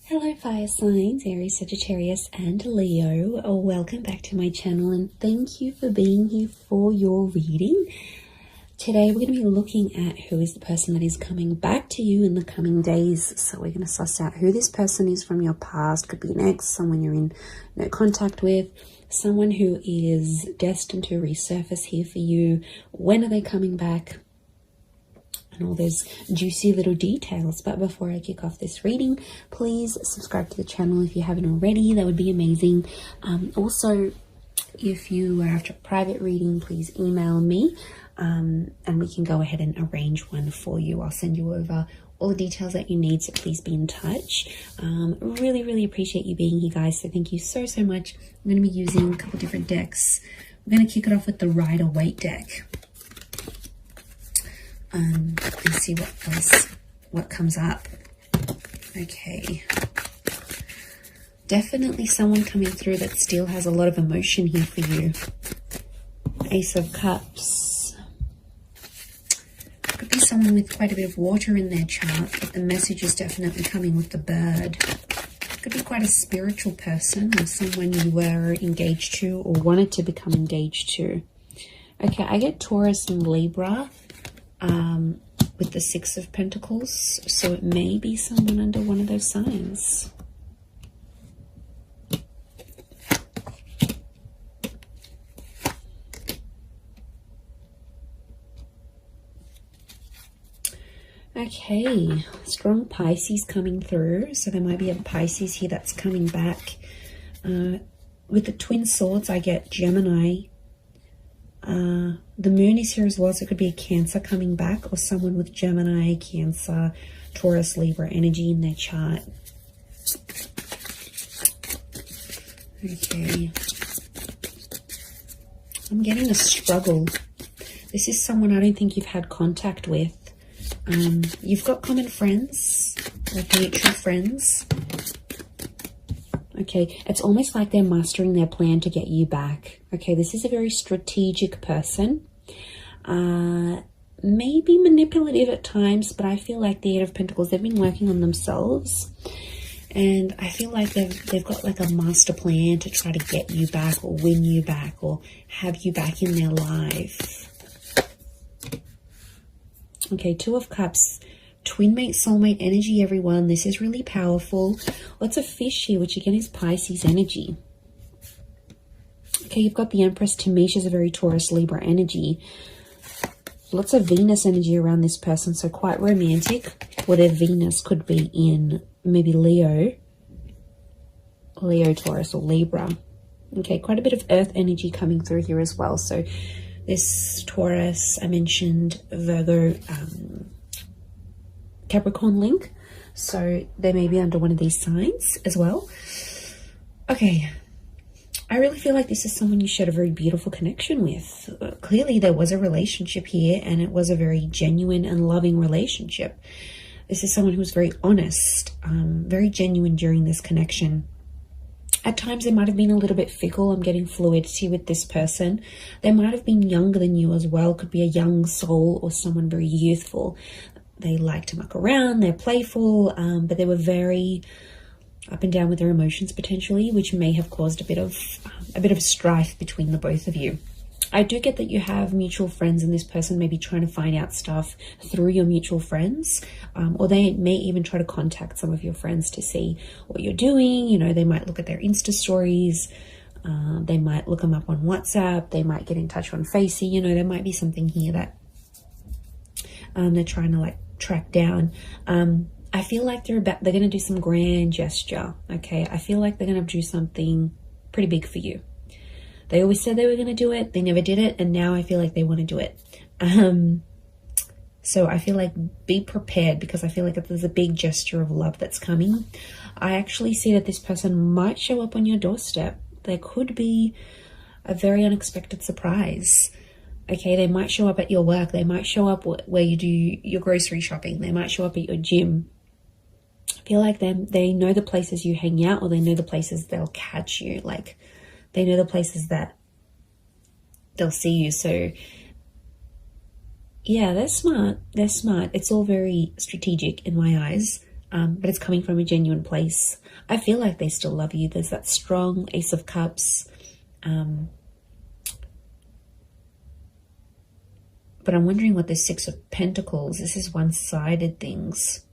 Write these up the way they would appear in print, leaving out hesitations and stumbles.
Hello fire signs, Aries, Sagittarius and Leo. Welcome back to my channel and thank you for being here for your reading. Today we're going to be looking at who is the person that is coming back to you in the coming days. So we're going to suss out who this person is from your past. Could be an ex, someone you're in no contact with, someone who is destined to resurface here for you. When are they coming back? And all those juicy little details. But before I kick off this reading, please subscribe to the channel if you haven't already. That would be amazing. Also, if you are after a private reading, please email me and we can go ahead and arrange one for you. I'll send you over all the details that you need, so please be in touch. Really appreciate you being here, guys, so thank you so much. I'm going to be using a couple different decks. We're going to kick it off with the Rider-Waite deck. And see what comes up. Okay, definitely someone coming through that still has a lot of emotion here for you. Ace of Cups. Could be someone with quite a bit of water in their chart, but the message is definitely coming with the bird. Could be quite a spiritual person or someone you were engaged to or wanted to become engaged to. Okay, I get Taurus and Libra with the Six of Pentacles, so it may be someone under one of those signs. Okay, strong Pisces coming through, so there might be a Pisces here that's coming back. With the Twin Swords, I get Gemini. The moon is here as well, so it could be a Cancer coming back or someone with Gemini, Cancer, Taurus, Libra energy in their chart. Okay. I'm getting a struggle. This is someone I don't think you've had contact with. You've got common friends, like mutual friends. Okay, it's almost like they're mastering their plan to get you back. Okay, this is a very strategic person. Maybe manipulative at times, but I feel like the Eight of Pentacles, they've been working on themselves. And I feel like they've got like a master plan to try to get you back or win you back or have you back in their life. Okay, Two of Cups. Twin mate, soulmate energy, everyone. This is really powerful. Lots of fish here, which again is Pisces energy. Okay, you've got the Empress. To me, she's a very Taurus, Libra energy. Lots of Venus energy around this person, so quite romantic. Or their Venus could be in maybe Leo, Taurus, or Libra. Okay, quite a bit of Earth energy coming through here as well. So this Taurus, I mentioned Virgo, Capricorn link, so they may be under one of these signs as well. Okay, I really feel like this is someone you shared a very beautiful connection with. Clearly there was a relationship here and it was a very genuine and loving relationship. This is someone who was very honest, very genuine during this connection. At times they might have been a little bit fickle. I'm getting fluidity with this person. They might have been younger than you as well. Could be a young soul or someone very youthful. They like to muck around, they're playful, but they were very up and down with their emotions potentially, which may have caused a bit of strife between the both of you. I do get that you have mutual friends and this person may be trying to find out stuff through your mutual friends, or they may even try to contact some of your friends to see what you're doing. You know, they might look at their Insta stories, they might look them up on WhatsApp, they might get in touch on Facey. You know, there might be something here that they're trying to like track down. I feel like they're going to do some grand gesture. Okay, I feel like they're going to do something pretty big for you. They always said they were going to do it, they never did it, and now I feel like they want to do it. So I feel like be prepared, because I feel like there's a big gesture of love that's coming. I actually see that this person might show up on your doorstep. There could be a very unexpected surprise. Okay, they might show up at your work. They might show up where you do your grocery shopping. They might show up at your gym. I feel like they know the places you hang out, or they know the places they'll catch you. Like, they know the places that they'll see you. So yeah, they're smart. They're smart. It's all very strategic in my eyes. but it's coming from a genuine place. I feel like they still love you. There's that strong Ace of Cups. But I'm wondering what this Six of Pentacles, this is one-sided things.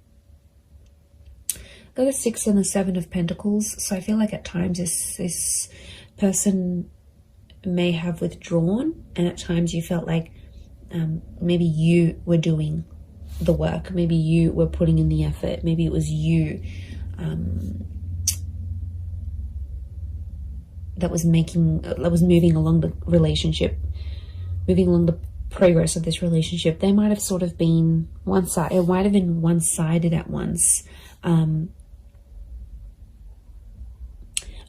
Got the Six and the Seven of Pentacles. So I feel like at times this person may have withdrawn, and at times you felt like maybe you were doing the work. Maybe you were putting in the effort. Maybe it was you that was moving along the relationship, moving along the progress of this relationship. They might have sort of been one-sided. It might have been one-sided at once.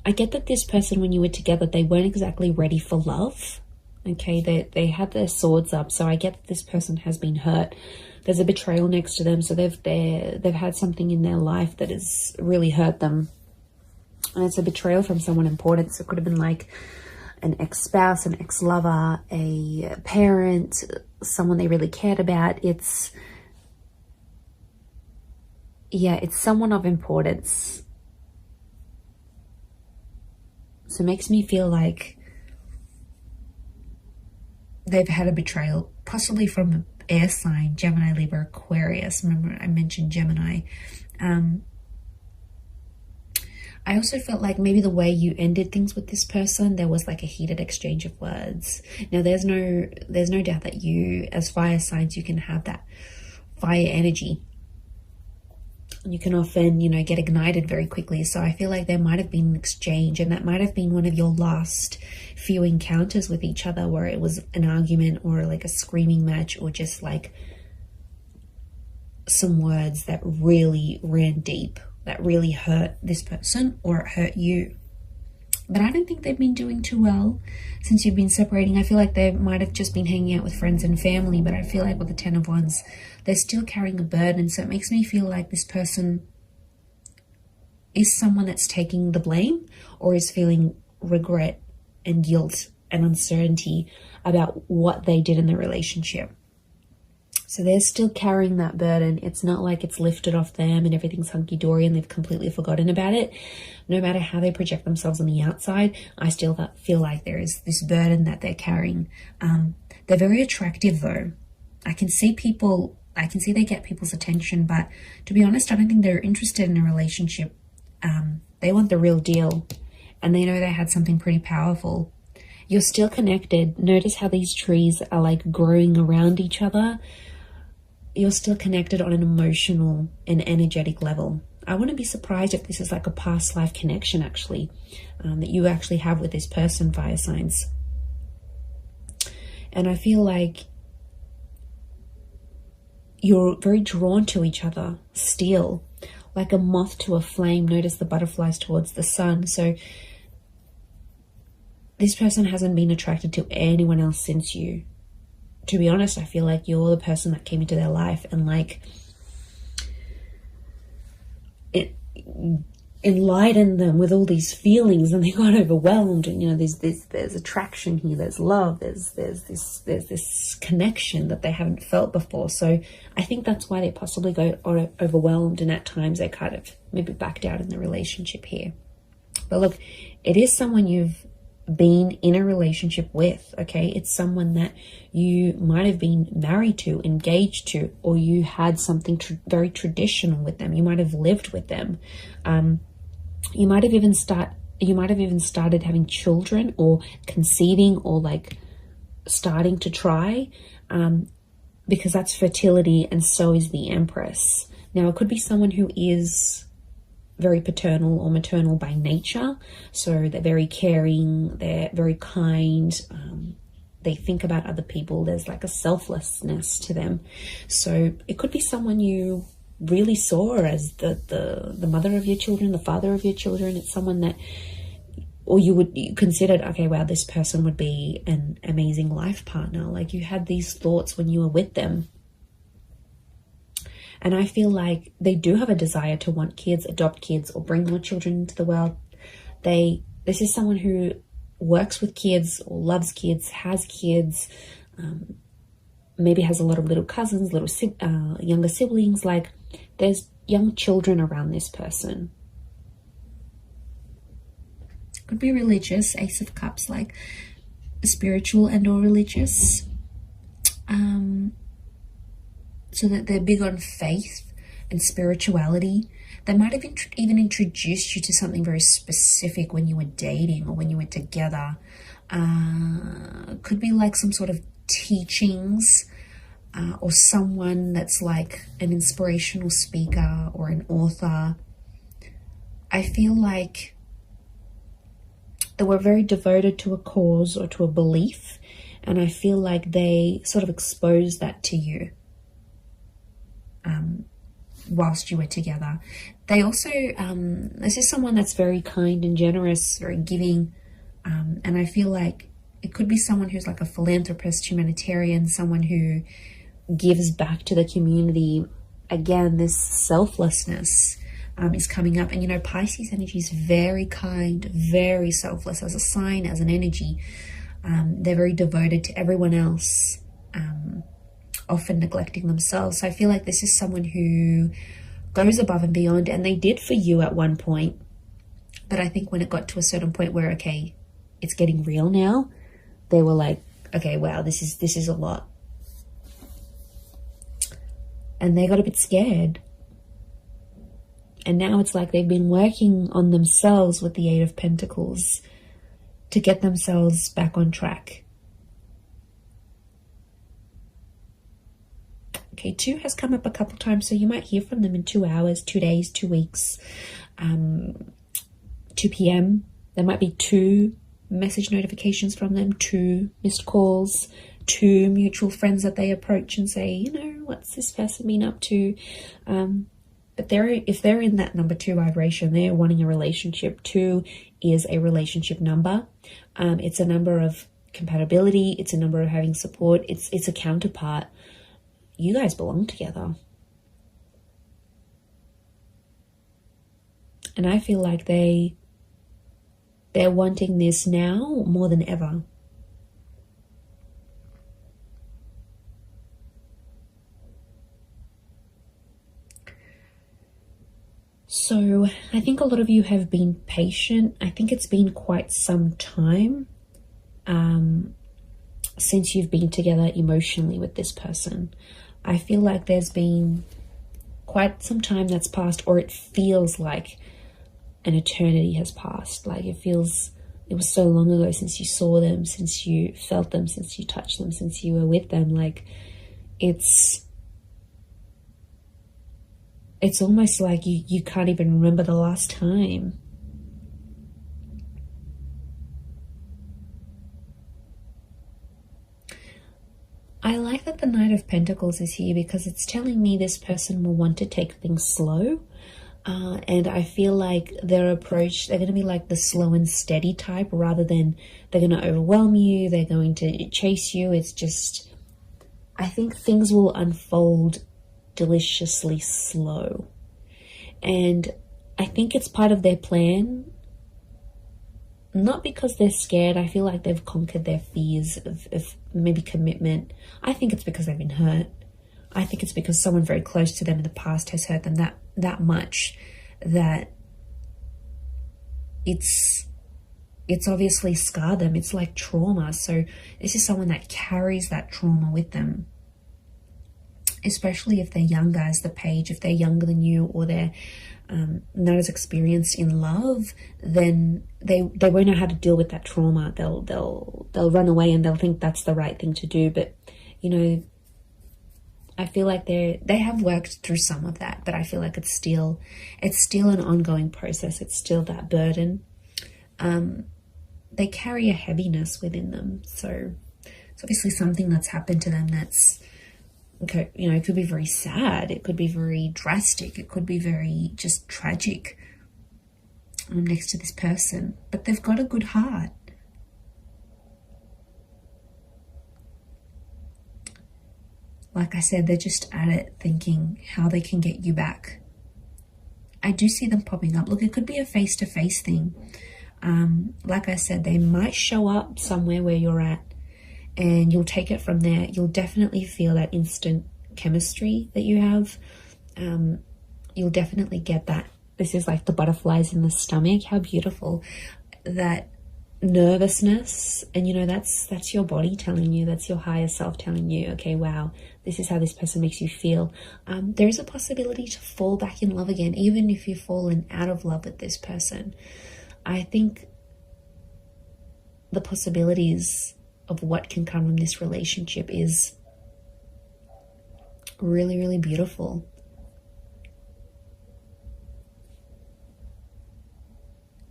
I get that this person, when you were together, they weren't exactly ready for love. Okay, they had their swords up, so I get that this person has been hurt. There's a betrayal next to them, so they've had something in their life that has really hurt them, and it's a betrayal from someone important. So it could have been like an ex-spouse, an ex-lover, a parent, someone they really cared about. It's someone of importance. So it makes me feel like they've had a betrayal, possibly from an air sign, Gemini, Libra, Aquarius. Remember I mentioned Gemini. I also felt like maybe the way you ended things with this person, there was like a heated exchange of words. Now there's no doubt that you, as fire signs, you can have that fire energy. You can often, get ignited very quickly. So I feel like there might have been an exchange, and that might have been one of your last few encounters with each other, where it was an argument or like a screaming match, or just like some words that really ran deep, that really hurt this person, or it hurt you. But I don't think they've been doing too well since you've been separating. I feel like they might have just been hanging out with friends and family, but I feel like with the Ten of Wands, they're still carrying a burden. So it makes me feel like this person is someone that's taking the blame, or is feeling regret and guilt and uncertainty about what they did in the relationship. So they're still carrying that burden. It's not like it's lifted off them and everything's hunky-dory and they've completely forgotten about it. No matter how they project themselves on the outside, I still feel like there is this burden that they're carrying. They're very attractive though. I can see they get people's attention, but to be honest, I don't think they're interested in a relationship. They want the real deal, and they know they had something pretty powerful. You're still connected. Notice how these trees are like growing around each other. You're still connected on an emotional and energetic level. I wouldn't be surprised if this is like a past life connection actually, that you actually have with this person, fire signs. And I feel like you're very drawn to each other still, like a moth to a flame. Notice the butterflies towards the sun. So this person hasn't been attracted to anyone else since you. To be honest, I feel like you're the person that came into their life and like it enlightened them with all these feelings, and they got overwhelmed. And there's attraction here, there's love, there's this connection that they haven't felt before. So I think that's why they possibly got overwhelmed, and at times they kind of maybe backed out in the relationship here. But look, it is someone you've been in a relationship with, okay? It's someone that you might have been married to, engaged to, or you had something very traditional with them. You might have lived with them. You might have even started having children, or conceiving, or like starting to try, because that's fertility, and so is the Empress. Now, it could be someone who is very paternal or maternal by nature. So they're very caring, they're very kind, they think about other people. There's like a selflessness to them. So it could be someone you really saw as the mother of your children, the father of your children. It's someone that, or you considered, okay, wow, this person would be an amazing life partner. Like you had these thoughts when you were with them. And I feel like they do have a desire to want kids, adopt kids, or bring more children into the world. This is someone who works with kids, or loves kids, has kids, maybe has a lot of little cousins, younger siblings. Like there's young children around this person. Could be religious, Ace of Cups, like spiritual and or religious. So that they're big on faith and spirituality. They might have even introduced you to something very specific when you were dating or when you were together. Could be like some sort of teachings, or someone that's like an inspirational speaker or an author. I feel like they were very devoted to a cause or to a belief, and I feel like they sort of exposed that to you whilst you were together. They also, this is someone that's very kind and generous, very giving, and I feel like it could be someone who's like a philanthropist, humanitarian, someone who gives back to the community. Again, this selflessness is coming up. And you know, Pisces energy is very kind, very selfless as a sign, as an energy. They're very devoted to everyone else, often neglecting themselves. So I feel like this is someone who goes above and beyond, and they did for you at one point. But I think when it got to a certain point where, okay, it's getting real now, they were like, okay, wow, this is a lot. And they got a bit scared. And now it's like they've been working on themselves with the Eight of Pentacles to get themselves back on track. Okay, 2 has come up a couple times, so you might hear from them in 2 hours, 2 days, 2 weeks, 2 p.m. There might be 2 message notifications from them, 2 missed calls, 2 mutual friends that they approach and say, you know, what's this person been up to? But if they're in that number 2 vibration, they're wanting a relationship. 2 is a relationship number. It's a number of compatibility. It's a number of having support. It's a counterpart. You guys belong together. And I feel like they're wanting this now more than ever. So I think a lot of you have been patient. I think it's been quite some time since you've been together emotionally with this person. I feel like there's been quite some time that's passed, or it feels like an eternity has passed. Like it was so long ago since you saw them, since you felt them, since you touched them, since you were with them. Like it's almost like you can't even remember the last time. I like that the Knight of Pentacles is here because it's telling me this person will want to take things slow. And I feel like their approach, they're going to be like the slow and steady type rather than they're going to overwhelm you. They're going to chase you. It's just, I think things will unfold deliciously slow. And I think it's part of their plan. Not because they're scared. I feel like they've conquered their fears of maybe commitment. I think it's because they've been hurt. I think it's because someone very close to them in the past has hurt them that much that it's obviously scarred them. It's like trauma. So this is someone that carries that trauma with them. Especially if they're younger as the Page, if they're younger than you, or they're not as experienced in love, then they won't know how to deal with that trauma. They'll run away and they'll think that's the right thing to do. But you know, I feel like they have worked through some of that, but I feel like it's still an ongoing process. It's still that burden. They carry a heaviness within them, so it's obviously something that's happened to them that's, okay, you know, it could be very sad, it could be very drastic, it could be very just tragic next to this person, but they've got a good heart. Like I said, they're just at it thinking how they can get you back. I do see them popping up. Look, it could be a face-to-face thing. Like I said, they might show up somewhere where you're at, and you'll take it from there. You'll definitely feel that instant chemistry that you have. you'll definitely get that. This is like the butterflies in the stomach. How beautiful. That nervousness, and you know, that's your body telling you, that's your higher self telling you, okay, wow, this is how this person makes you feel. There is a possibility to fall back in love again, even if you've fallen out of love with this person. I think the possibilities of what can come from this relationship is really, really beautiful.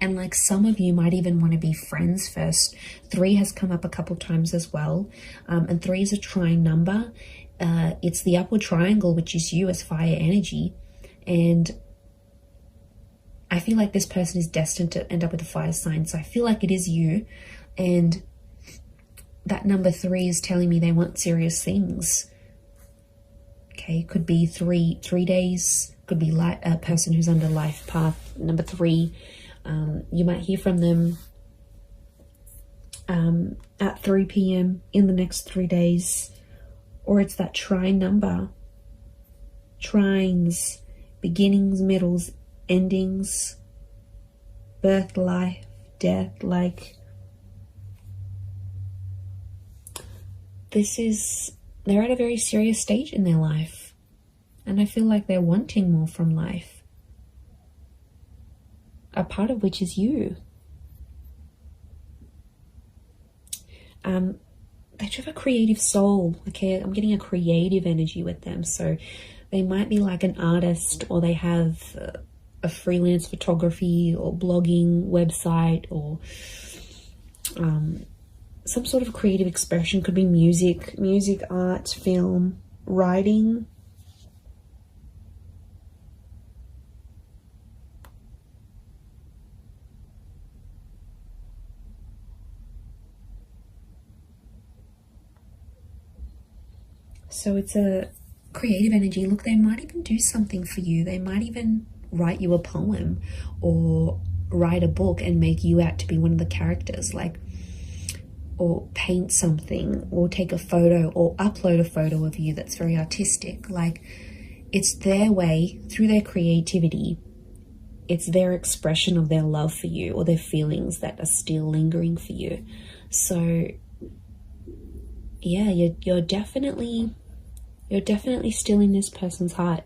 And like some of you might even want to be friends first. 3 has come up a couple times as well. And 3 is a trine number. It's the upward triangle, which is you as fire energy. And I feel like this person is destined to end up with a fire sign. So I feel like it is you. And that number 3 is telling me they want serious things. Okay, could be 3 days. Could be a person who's under life path. Number 3. You might hear from them at 3 p.m. in the next 3 days. Or it's that trine number. Trines, beginnings, middles, endings, birth, life, death. Like, they're at a very serious stage in their life. And I feel like they're wanting more from life. A part of which is you. They have a creative soul. Okay, I'm getting a creative energy with them. So they might be like an artist, or they have a freelance photography or blogging website, or some sort of creative expression. Could be music, art, film, writing. So it's a creative energy. Look, they might even do something for you. They might even write you a poem or write a book and make you out to be one of the characters, like, or paint something, or take a photo, or upload a photo of you that's very artistic. Like, it's their way, through their creativity, it's their expression of their love for you, or their feelings that are still lingering for you. So yeah, you're definitely still in this person's heart.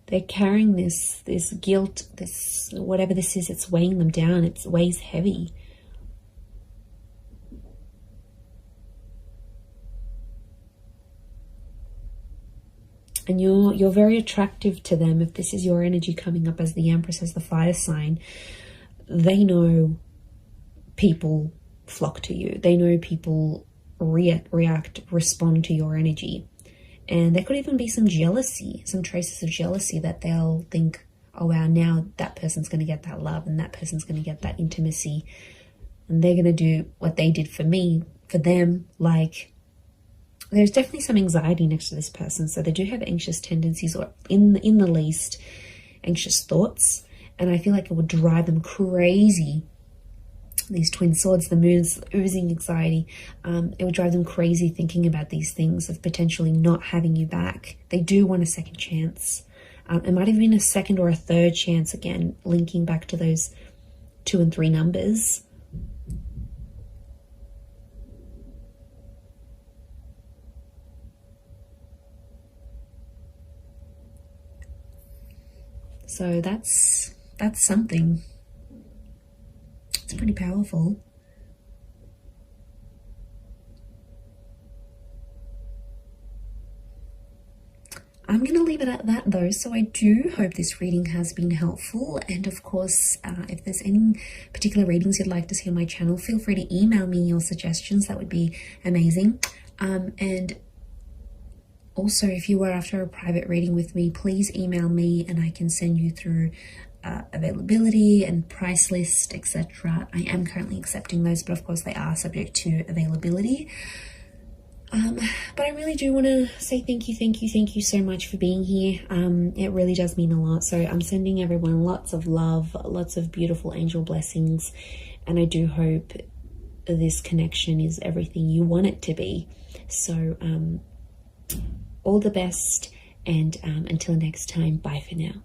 They're carrying this guilt, this whatever this is, it's weighing them down. It weighs heavy. And you're very attractive to them. If this is your energy coming up as the Empress, as the fire sign, they know people flock to you. They know people react, respond to your energy. And there could even be some jealousy, some traces of jealousy, that they'll think, oh wow, now that person's going to get that love, and that person's going to get that intimacy, and they're going to do what they did for me, for them. Like, there's definitely some anxiety next to this person. So they do have anxious tendencies, or in the least, anxious thoughts. And I feel like it would drive them crazy. These twin swords, the moon's oozing anxiety. It would drive them crazy thinking about these things of potentially not having you back. They do want a second chance. It might have been a second or a third chance, again, linking back to those 2 and 3 numbers. So that's something. It's pretty powerful. I'm going to leave it at that though. So I do hope this reading has been helpful. And of course, if there's any particular readings you'd like to see on my channel, feel free to email me your suggestions. That would be amazing. And also, if you were after a private reading with me, please email me and I can send you through availability and price list, etc. I am currently accepting those, but of course they are subject to availability. But I really do want to say thank you so much for being here. It really does mean a lot. So I'm sending everyone lots of love, lots of beautiful angel blessings, and I do hope this connection is everything you want it to be. So all the best, And until next time, bye for now.